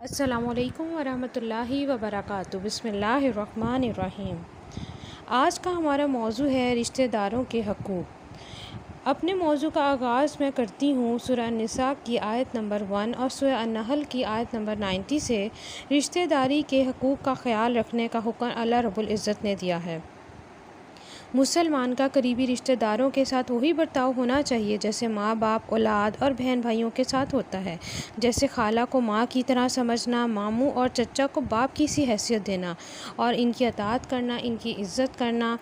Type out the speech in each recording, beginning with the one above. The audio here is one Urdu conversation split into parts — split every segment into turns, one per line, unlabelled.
السلام علیکم ورحمۃ اللہ وبرکاتہ۔ بسم اللہ الرحمن الرحیم۔ آج کا ہمارا موضوع ہے رشتہ داروں کے حقوق۔ اپنے موضوع کا آغاز میں کرتی ہوں سورہ النساء کی آیت نمبر 1 اور سورہ النحل کی آیت نمبر 90 سے۔ رشتہ داری کے حقوق کا خیال رکھنے کا حکم اللہ رب العزت نے دیا ہے۔ مسلمان کا قریبی رشتہ داروں کے ساتھ وہی برتاؤ ہونا چاہیے جیسے ماں باپ، اولاد اور بہن بھائیوں کے ساتھ ہوتا ہے، جیسے خالہ کو ماں کی طرح سمجھنا، ماموں اور چچا کو باپ کی سی حیثیت دینا اور ان کی اطاعت کرنا، ان کی عزت کرنا،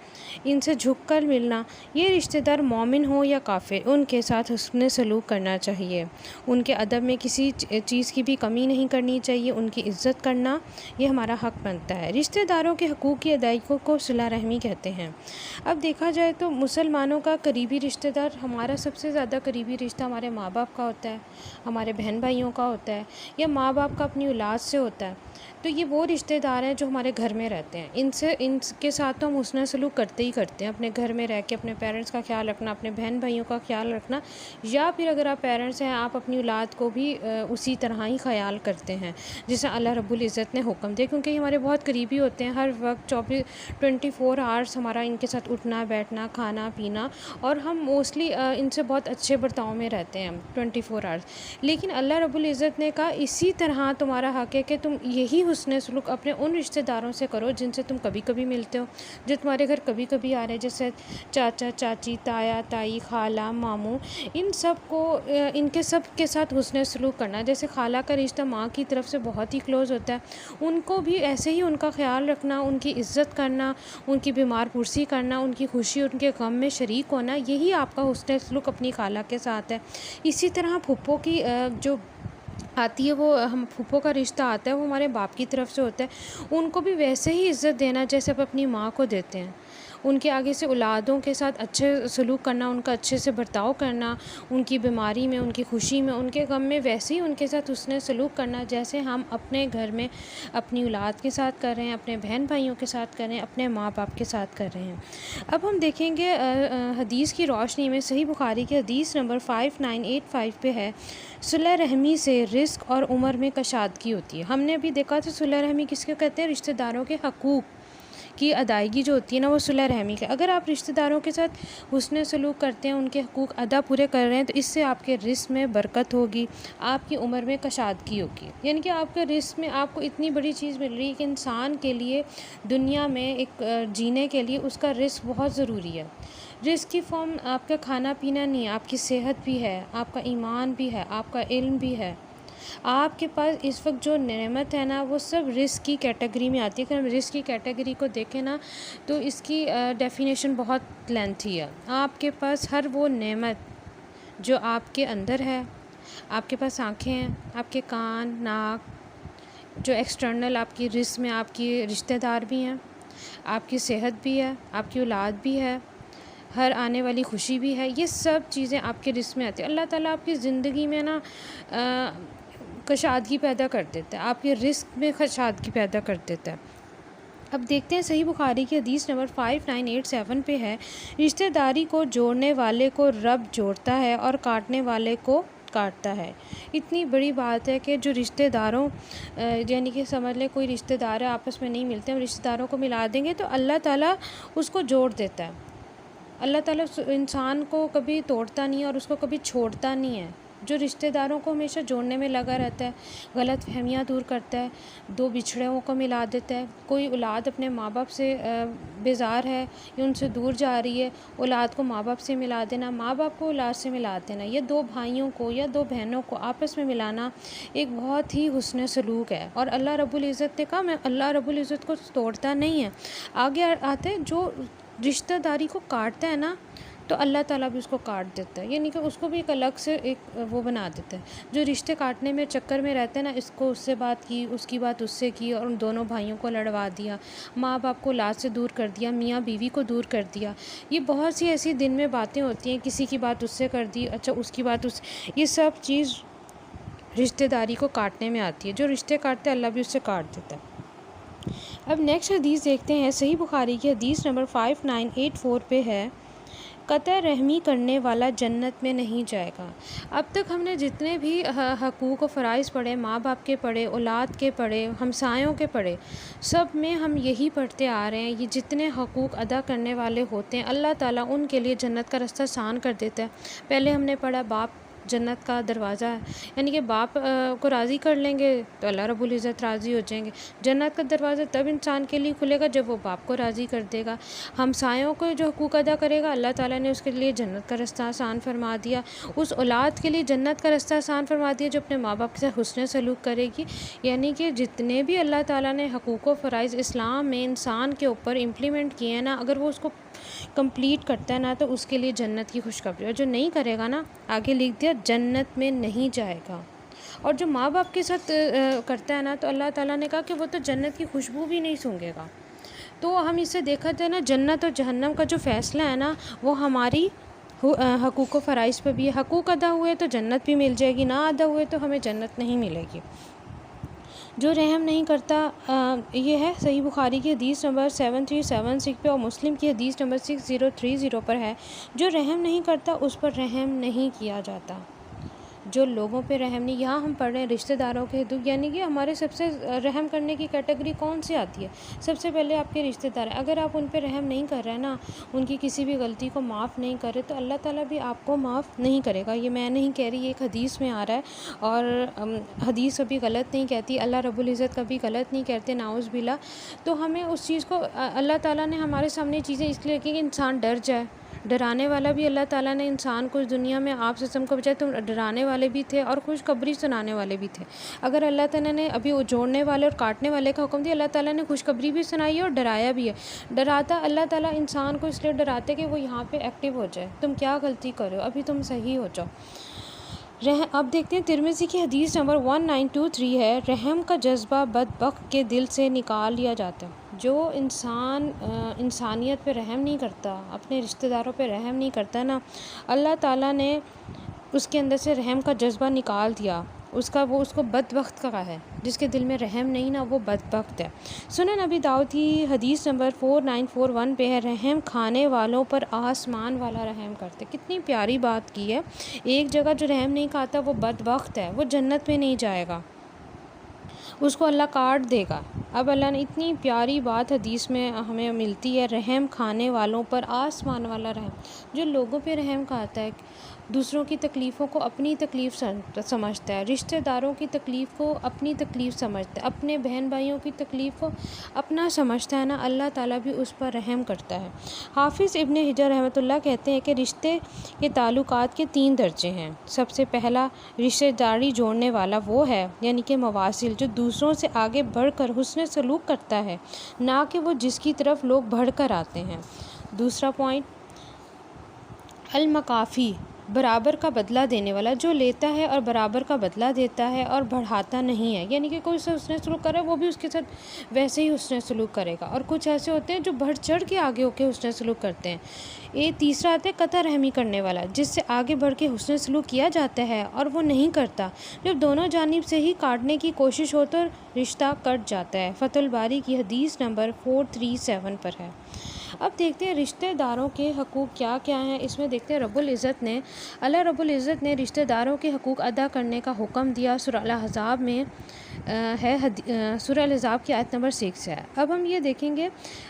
ان سے جھک کر ملنا۔ یہ رشتہ دار مومن ہو یا کافر، ان کے ساتھ حسن سلوک کرنا چاہیے، ان کے ادب میں کسی چیز کی بھی کمی نہیں کرنی چاہیے، ان کی عزت کرنا یہ ہمارا حق بنتا ہے۔ رشتہ داروں کے حقوق کی ادائیگی کو صلہ رحمی کہتے ہیں۔ اب دیکھا جائے تو مسلمانوں کا قریبی رشتہ دار، ہمارا سب سے زیادہ قریبی رشتہ ہمارے ماں باپ کا ہوتا ہے، ہمارے بہن بھائیوں کا ہوتا ہے، یا ماں باپ کا اپنی اولاد سے ہوتا ہے۔ تو یہ وہ رشتہ دار ہیں جو ہمارے گھر میں رہتے ہیں، ان کے ساتھ تو ہم حسن سلوک کرتے ہی کرتے ہیں، اپنے گھر میں رہ کے اپنے پیرنٹس کا خیال رکھنا، اپنے بہن بھائیوں کا خیال رکھنا، یا پھر اگر آپ پیرنٹس ہیں آپ اپنی اولاد کو بھی اسی طرح ہی خیال کرتے ہیں جسے اللہ رب العزت نے حکم دیا، کیونکہ یہ ہمارے بہت قریبی ہوتے ہیں۔ ہر وقت 24 آورس ہمارا ان کے ساتھ اٹھنا بیٹھنا کھانا پینا، اور ہم موسٹلی ان سے بہت اچھے برتاؤ میں رہتے ہیں 24 آورس۔ لیکن اللہ رب العزت نے کہا اسی طرح تمہارا حق ہے کہ تم یہی حسن سلوک اپنے ان رشتہ داروں سے کرو جن سے تم کبھی کبھی ملتے ہو، جو تمہارے گھر کبھی کبھی آ رہے ہیں، جیسے چاچا چاچی، تایا تائی، خالہ ماموں، ان کے ساتھ حسن سلوک کرنا۔ جیسے خالہ کا رشتہ ماں کی طرف سے بہت ہی کلوز ہوتا ہے، ان کو بھی ایسے ہی ان کا خیال رکھنا، ان کی عزت کرنا، ان کی بیمار پرسی کرنا، ان کی خوشی ان کے غم میں شریک ہونا، یہی آپ کا حسن سلوک اپنی خالہ کے ساتھ ہے۔ اسی طرح پھپھو کی جو آتی ہے، وہ ہم پھپھو کا رشتہ آتا ہے، وہ ہمارے باپ کی طرف سے ہوتا ہے، ان کو بھی ویسے ہی عزت دینا جیسے آپ اپنی ماں کو دیتے ہیں۔ ان کے آگے سے اولادوں کے ساتھ اچھے سلوک کرنا، ان کا اچھے سے برتاؤ کرنا، ان کی بیماری میں، ان کی خوشی میں، ان کے غم میں ویسے ہی ان کے ساتھ حسن سلوک کرنا جیسے ہم اپنے گھر میں اپنی اولاد کے ساتھ کر رہے ہیں، اپنے بہن بھائیوں کے ساتھ کر رہے ہیں، اپنے ماں باپ کے ساتھ کر رہے ہیں۔ اب ہم دیکھیں گے حدیث کی روشنی میں صحیح بخاری کی حدیث نمبر 5985 پہ ہے، صلہ رحمی سے رزق اور عمر میں کشادگی ہوتی ہے۔ ہم نے ابھی دیکھا تھا صلہ رحمی کس کو کہتے ہیں، رشتہ داروں کے حقوق کی ادائیگی جو ہوتی ہے نا، وہ صلہ رحمی کے۔ اگر آپ رشتہ داروں کے ساتھ حسن سلوک کرتے ہیں، ان کے حقوق ادا پورے کر رہے ہیں، تو اس سے آپ کے رزق میں برکت ہوگی، آپ کی عمر میں کشادگی ہوگی، یعنی کہ آپ کے رزق میں آپ کو اتنی بڑی چیز مل رہی ہے کہ انسان کے لیے دنیا میں ایک جینے کے لیے اس کا رزق بہت ضروری ہے۔ رزق کی فارم آپ کا کھانا پینا نہیں ہے، آپ کی صحت بھی ہے، آپ کا ایمان بھی ہے، آپ کا علم بھی ہے۔ آپ کے پاس اس وقت جو نعمت ہے نا، وہ سب رزق کی کیٹیگری میں آتی ہے۔ اگر ہم رزق کی کیٹیگری کو دیکھیں نا، تو اس کی ڈیفینیشن بہت لینتھی ہے۔ آپ کے پاس ہر وہ نعمت جو آپ کے اندر ہے، آپ کے پاس آنکھیں ہیں، آپ کے کان ناک، جو ایکسٹرنل آپ کی رزق میں آپ کی رشتہ دار بھی ہیں، آپ کی صحت بھی ہے، آپ کی اولاد بھی ہے، ہر آنے والی خوشی بھی ہے، یہ سب چیزیں آپ کے رزق میں آتی ہیں۔ اللہ تعالیٰ آپ کی زندگی میں نا کشادگی پیدا کر دیتا ہے، آپ کے رزق میں کشادگی پیدا کر دیتا ہے۔ اب دیکھتے ہیں صحیح بخاری کی حدیث نمبر 5987 پہ ہے، رشتہ داری کو جوڑنے والے کو رب جوڑتا ہے اور کاٹنے والے کو کاٹتا ہے۔ اتنی بڑی بات ہے کہ جو رشتہ داروں یعنی کہ سمجھ لیں کوئی رشتہ دار ہے، آپس میں نہیں ملتے، ہم رشتہ داروں کو ملا دیں گے تو اللہ تعالیٰ اس کو جوڑ دیتا ہے۔ اللہ تعالیٰ انسان کو کبھی توڑتا نہیں ہے اور اس کو کبھی چھوڑتا نہیں ہے۔ جو رشتہ داروں کو ہمیشہ جوڑنے میں لگا رہتا ہے، غلط فہمیاں دور کرتا ہے، دو بچھڑوں کو ملا دیتا ہے۔ کوئی اولاد اپنے ماں باپ سے بیزار ہے یا ان سے دور جا رہی ہے، اولاد کو ماں باپ سے ملا دینا، ماں باپ کو اولاد سے ملا دینا، یا دو بھائیوں کو یا دو بہنوں کو آپس میں ملانا ایک بہت ہی حسن سلوک ہے۔ اور اللہ رب العزت نے کہا میں اللہ رب العزت کو توڑتا نہیں ہے۔ آگے آتے ہیں جو رشتہ داری کو کاٹتا ہے نا، تو اللہ تعالیٰ بھی اس کو کاٹ دیتا ہے، یعنی کہ اس کو بھی ایک الگ سے ایک وہ بنا دیتا ہے۔ جو رشتے کاٹنے میں چکر میں رہتے ہیں نا، اس کو اس سے بات کی، اس کی بات اس سے کی، اور ان دونوں بھائیوں کو لڑوا دیا، ماں باپ کو اولاد سے دور کر دیا، میاں بیوی کو دور کر دیا۔ یہ بہت سی ایسی دن میں باتیں ہوتی ہیں، کسی کی بات اس سے کر دی، اچھا اس کی بات اس، یہ سب چیز رشتہ داری کو کاٹنے میں آتی ہے۔ جو رشتے کاٹتے ہیں اللہ بھی اس سے کاٹ دیتا ہے۔ اب نیکسٹ حدیث دیکھتے ہیں، صحیح بخاری کی حدیث نمبر 5984 پہ ہے، قطع رحمی کرنے والا جنت میں نہیں جائے گا۔ اب تک ہم نے جتنے بھی حقوق و فرائض پڑھے، ماں باپ کے پڑھے، اولاد کے پڑھے، ہمسایوں کے پڑھے، سب میں ہم یہی پڑھتے آ رہے ہیں، یہ جتنے حقوق ادا کرنے والے ہوتے ہیں اللہ تعالیٰ ان کے لیے جنت کا رستہ آسان کر دیتا ہے۔ پہلے ہم نے پڑھا باپ جنت کا دروازہ ہے، یعنی کہ باپ کو راضی کر لیں گے تو اللہ رب العزت راضی ہو جائیں گے۔ جنت کا دروازہ تب انسان کے لیے کھلے گا جب وہ باپ کو راضی کر دے گا۔ ہمسایوں کو جو حقوق ادا کرے گا اللہ تعالیٰ نے اس کے لیے جنت کا رستہ آسان فرما دیا۔ اس اولاد کے لیے جنت کا رستہ آسان فرما دیا جو اپنے ماں باپ کے ساتھ حسن سلوک کرے گی۔ یعنی کہ جتنے بھی اللہ تعالیٰ نے حقوق و فرائض اسلام میں انسان کے اوپر امپلیمنٹ کیے ہیں نا، اگر وہ اس کو کمپلیٹ کرتا ہے نا تو اس کے لیے جنت کی خوشخبری، اور جو نہیں کرے گا نا آگے لکھ دیا جنت میں نہیں جائے گا۔ اور جو ماں باپ کے ساتھ کرتا ہے نا تو اللہ تعالیٰ نے کہا کہ وہ تو جنت کی خوشبو بھی نہیں سونگھے گا۔ تو ہم اس سے دیکھا جائے نا جنت اور جہنم کا جو فیصلہ ہے نا وہ ہماری حقوق و فرائض پہ بھی ہے۔ حقوق ادا ہوئے تو جنت بھی مل جائے گی، نہ ادا ہوئے تو ہمیں جنت نہیں ملے گی۔ جو رحم نہیں کرتا، یہ ہے صحیح بخاری کی حدیث نمبر 7376 پہ، اور مسلم کی حدیث نمبر 6030 پر ہے، جو رحم نہیں کرتا اس پر رحم نہیں کیا جاتا۔ جو لوگوں پہ رحم نہیں، یہاں ہم پڑھ رہے ہیں رشتہ داروں کے حقوق، یعنی کہ ہمارے سب سے رحم کرنے کی کیٹیگری کون سی آتی ہے؟ سب سے پہلے آپ کے رشتہ دار ہیں، اگر آپ ان پہ رحم نہیں کر رہے نا، ان کی کسی بھی غلطی کو معاف نہیں کر رہے تو اللہ تعالیٰ بھی آپ کو معاف نہیں کرے گا۔ یہ میں نہیں کہہ رہی، یہ ایک حدیث میں آ رہا ہے، اور حدیث کبھی غلط نہیں کہتی، اللہ رب العزت کبھی غلط نہیں کہتے، نعوذ باللہ۔ تو ہمیں اس چیز کو اللہ تعالیٰ نے ہمارے سامنے چیزیں اس لیے رکھی کہ انسان ڈر جائے۔ ڈرانے والا بھی اللہ تعالیٰ نے انسان کو اس دنیا میں آپ سے کو بچائے، تم ڈرانے والے بھی تھے اور خوشخبری سنانے والے بھی تھے۔ اگر اللہ تعالیٰ نے ابھی جوڑنے والے اور کاٹنے والے کا حکم دیا، اللہ تعالیٰ نے خوشخبری بھی سنائی ہے اور ڈرایا بھی ہے۔ ڈراتا اللہ تعالیٰ انسان کو اس لیے ڈراتے کہ وہ یہاں پہ ایکٹیو ہو جائے، تم کیا غلطی کرو، ابھی تم صحیح ہو جاؤ۔ اب دیکھتے ہیں ترمذی کی حدیث نمبر 1923 ہے، رحم کا جذبہ بدبخت کے دل سے نکال لیا جاتا ہے۔ جو انسان انسانیت پہ رحم نہیں کرتا، اپنے رشتہ داروں پہ رحم نہیں کرتا نا، اللہ تعالیٰ نے اس کے اندر سے رحم کا جذبہ نکال دیا، وہ اس کو بدبخت کہا ہے۔ جس کے دل میں رحم نہیں نا وہ بدبخت ہے۔ سنن نبی داؤد کی حدیث نمبر 4941 پہ ہے، رحم کھانے والوں پر آسمان والا رحم کرتے۔ کتنی پیاری بات کی ہے، ایک جگہ جو رحم نہیں کھاتا وہ بدبخت ہے، وہ جنت میں نہیں جائے گا، اس کو اللہ کاٹ دے گا۔ اب اللہ نے اتنی پیاری بات حدیث میں ہمیں ملتی ہے، رحم کھانے والوں پر آسمان والا رحم۔ جو لوگوں پہ رحم کھاتا ہے، دوسروں کی تکلیفوں کو اپنی تکلیف سمجھتا ہے، رشتہ داروں کی تکلیف کو اپنی تکلیف سمجھتا ہے، اپنے بہن بھائیوں کی تکلیف کو اپنا سمجھتا ہے نا، اللہ تعالیٰ بھی اس پر رحم کرتا ہے۔ حافظ ابن حجر رحمۃ اللہ کہتے ہیں کہ رشتے کے تعلقات کے 3 درجے ہیں۔ سب سے پہلا رشتہ داری جوڑنے والا وہ ہے، یعنی کہ مواصل، جو دوسروں سے آگے بڑھ کر حسن سلوک کرتا ہے، نہ کہ وہ جس کی طرف لوگ بڑھ کر آتے ہیں۔ دوسرا پوائنٹ، المکافی، برابر کا بدلہ دینے والا، جو لیتا ہے اور برابر کا بدلہ دیتا ہے اور بڑھاتا نہیں ہے، یعنی کہ کوئی سے حسن سلوک کرے وہ بھی اس کے ساتھ ویسے ہی حسن سلوک کرے گا۔ اور کچھ ایسے ہوتے ہیں جو بڑھ چڑھ کے آگے ہو کے حسن سلوک کرتے ہیں۔ یہ تیسرا آتا ہے قطع رحمی کرنے والا، جس سے آگے بڑھ کے حسن سلوک کیا جاتا ہے اور وہ نہیں کرتا، جب دونوں جانب سے ہی کاٹنے کی کوشش ہو تو رشتہ کٹ جاتا ہے۔ فتح الباری کی حدیث نمبر 437 پر ہے۔ اب دیکھتے ہیں رشتہ داروں کے حقوق کیا کیا ہیں۔ اس میں دیکھتے ہیں اللہ رب العزت نے رشتہ داروں کے حقوق ادا کرنے کا حکم دیا، سورہ الاحزاب میں ہے، سورہ الاحزاب کی آیت نمبر 6 ہے۔ اب ہم یہ دیکھیں گے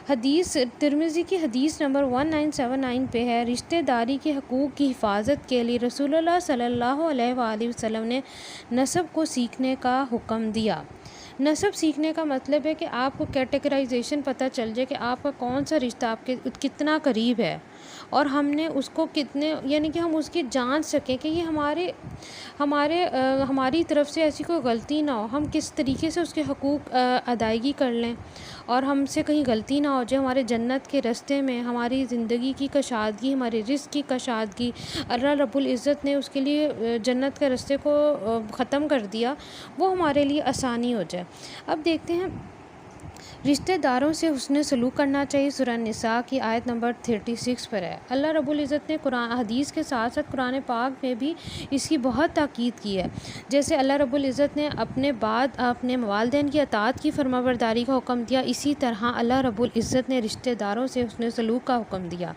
حدیث ترمذی کی حدیث نمبر 1979 پہ ہے، رشتہ داری کے حقوق کی حفاظت کے لیے رسول اللہ صلی اللہ علیہ وآلہ وسلم نے نسب کو سیکھنے کا حکم دیا۔ نسب سیکھنے کا مطلب ہے کہ آپ کو کیٹیگرائزیشن پتہ چل جائے کہ آپ کا کون سا رشتہ آپ کے کتنا قریب ہے، اور ہم نے اس کو کتنے، یعنی کہ ہم اس کی جانچ سکیں کہ یہ ہماری طرف سے ایسی کوئی غلطی نہ ہو، ہم کس طریقے سے اس کے حقوق ادائیگی کر لیں اور ہم سے کہیں غلطی نہ ہو جائے، ہمارے جنت کے راستے میں ہماری زندگی کی کشادگی، ہمارے رزق کی کشادگی، اللہ رب العزت نے اس کے لیے جنت کے راستے کو ختم کر دیا، وہ ہمارے لیے آسانی ہو جائے۔ اب دیکھتے ہیں رشتہ داروں سے حسن سلوک کرنا چاہیے، سورہ النساء کی آیت نمبر 36 پر ہے۔ اللہ رب العزت نے قرآن حدیث کے ساتھ ساتھ قرآن پاک میں بھی اس کی بہت تاکید کی ہے۔ جیسے اللہ رب العزت نے اپنے والدین کی اطاعت کی فرمانبرداری کا حکم دیا، اسی طرح اللہ رب العزت نے رشتہ داروں سے حسن سلوک کا حکم دیا۔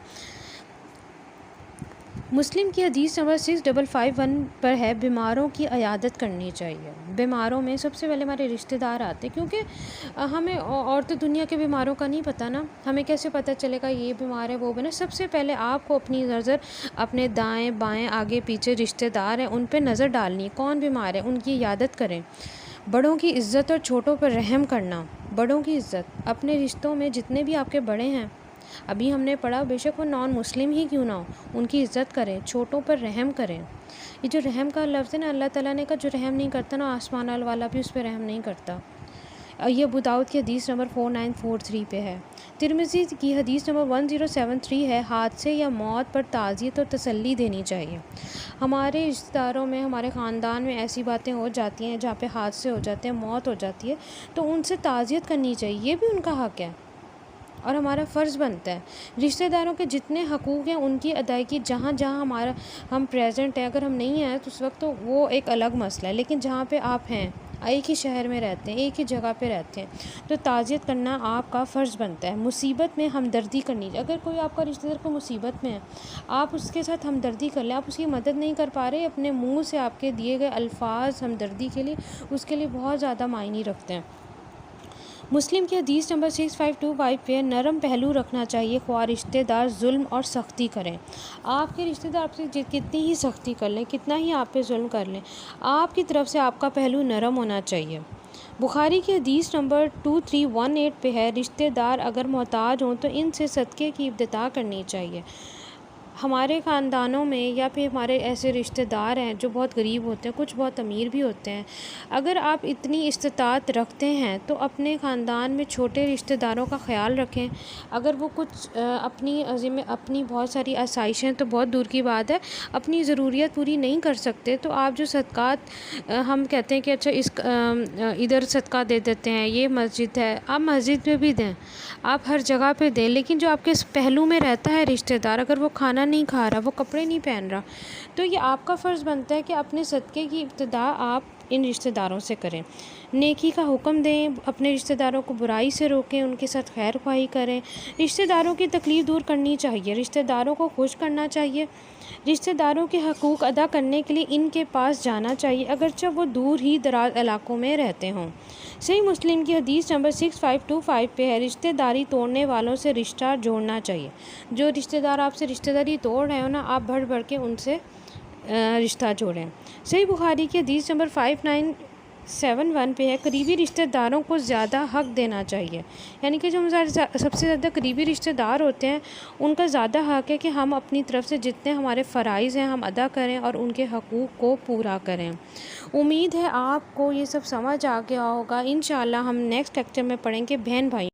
مسلم کی حدیث نمبر 6551 پر ہے بیماروں کی عیادت کرنی چاہیے۔ بیماروں میں سب سے پہلے ہمارے رشتہ دار آتے ہیں، کیونکہ ہمیں اور تو دنیا کے بیماروں کا نہیں پتہ نا، ہمیں کیسے پتہ چلے گا یہ بیمار ہے وہ بنا۔ سب سے پہلے آپ کو اپنی نظر اپنے دائیں بائیں آگے پیچھے رشتہ دار ہیں ان پہ نظر ڈالنی ہے، کون بیمار ہے ان کی عیادت کریں۔ بڑوں کی عزت اور چھوٹوں پر رحم کرنا۔ بڑوں کی عزت، اپنے رشتوں میں جتنے بھی آپ کے بڑے ہیں، ابھی ہم نے پڑھا بے شک وہ نان مسلم ہی کیوں نہ ہو، ان کی عزت کریں، چھوٹوں پر رحم کریں۔ یہ جو رحم کا لفظ ہے نا، اللہ تعالیٰ نے کہا جو رحم نہیں کرتا نا آسمان والا بھی اس پہ رحم نہیں کرتا۔ یہ ابو داؤد کی حدیث نمبر 4943 پہ ہے۔ ترمذی کی حدیث نمبر 1073 ہے، حادثے یا موت پر تعزیت اور تسلی دینی چاہیے۔ ہمارے رشتہ داروں میں، ہمارے خاندان میں ایسی باتیں ہو جاتی ہیں جہاں پہ حادثے ہو جاتے ہیں، موت ہو جاتی ہے، تو ان سے تعزیت کرنی چاہیے، یہ بھی ان کا حق ہے اور ہمارا فرض بنتا ہے۔ رشتہ داروں کے جتنے حقوق ہیں ان کی ادائیگی جہاں جہاں ہم پریزنٹ ہیں، اگر ہم نہیں ہیں تو اس وقت تو وہ ایک الگ مسئلہ ہے، لیکن جہاں پہ آپ ہیں، ایک ہی شہر میں رہتے ہیں، ایک ہی جگہ پہ رہتے ہیں، تو تعزیت کرنا آپ کا فرض بنتا ہے۔ مصیبت میں ہمدردی کرنی چاہیے۔ اگر کوئی آپ کا رشتہ دار کو مصیبت میں ہے، آپ اس کے ساتھ ہمدردی کر لیں۔ آپ اس کی مدد نہیں کر پا رہے، اپنے منہ سے آپ کے دیے گئے الفاظ ہمدردی کے لیے اس کے لیے بہت زیادہ معنی رکھتے ہیں۔ مسلم کی حدیث نمبر 6525 پہ نرم پہلو رکھنا چاہیے، خواہ رشتہ دار ظلم اور سختی کریں۔ آپ کے رشتہ دار آپ سے کتنی ہی سختی کر لیں، کتنا ہی آپ پہ ظلم کر لیں، آپ کی طرف سے آپ کا پہلو نرم ہونا چاہیے۔ بخاری کی حدیث نمبر 2318 پہ ہے، رشتہ دار اگر محتاج ہوں تو ان سے صدقے کی ابتدا کرنی چاہیے۔ ہمارے خاندانوں میں یا پھر ہمارے ایسے رشتہ دار ہیں جو بہت غریب ہوتے ہیں، کچھ بہت امیر بھی ہوتے ہیں، اگر آپ اتنی استطاعت رکھتے ہیں تو اپنے خاندان میں چھوٹے رشتہ داروں کا خیال رکھیں۔ اگر وہ کچھ اپنی بہت ساری آسائشیں تو بہت دور کی بات ہے، اپنی ضروریات پوری نہیں کر سکتے، تو آپ جو صدقات ہم کہتے ہیں کہ اچھا ادھر صدقہ دے دیتے ہیں، یہ مسجد ہے، آپ مسجد میں بھی دیں، آپ ہر جگہ پہ دیں، لیکن جو آپ کے اس پہلو میں رہتا ہے رشتہ دار، اگر وہ کھانا نہیں کھا رہا، وہ کپڑے نہیں پہن رہا، تو یہ آپ کا فرض بنتا ہے کہ اپنے صدقے کی ابتدا آپ ان رشتہ داروں سے کریں۔ نیکی کا حکم دیں، اپنے رشتہ داروں کو برائی سے روکیں، ان کے ساتھ خیر خواہی کریں، رشتہ داروں کی تکلیف دور کرنی چاہیے، رشتہ داروں کو خوش کرنا چاہیے، رشتہ داروں کے حقوق ادا کرنے کے لیے ان کے پاس جانا چاہیے، اگرچہ وہ دور ہی دراز علاقوں میں رہتے ہوں۔ صحیح مسلم کی حدیث نمبر 6525 پہ ہے، رشتہ داری توڑنے والوں سے رشتہ جوڑنا چاہیے۔ جو رشتہ دار آپ سے رشتہ داری توڑ رہے ہو نا، آپ بڑھ بڑھ کے ان سے رشتہ جوڑیں۔ صحیح بخاری کی حدیث نمبر 5971 پہ ہے، قریبی رشتہ داروں کو زیادہ حق دینا چاہیے، یعنی کہ جو ہمارے سب سے زیادہ قریبی رشتہ دار ہوتے ہیں ان کا زیادہ حق ہے کہ ہم اپنی طرف سے جتنے ہمارے فرائض ہیں ہم ادا کریں اور ان کے حقوق کو پورا کریں۔ امید ہے آپ کو یہ سب سمجھ آ گیا ہوگا۔ انشاءاللہ ہم نیکسٹ لیکچر میں پڑھیں گے بہن بھائی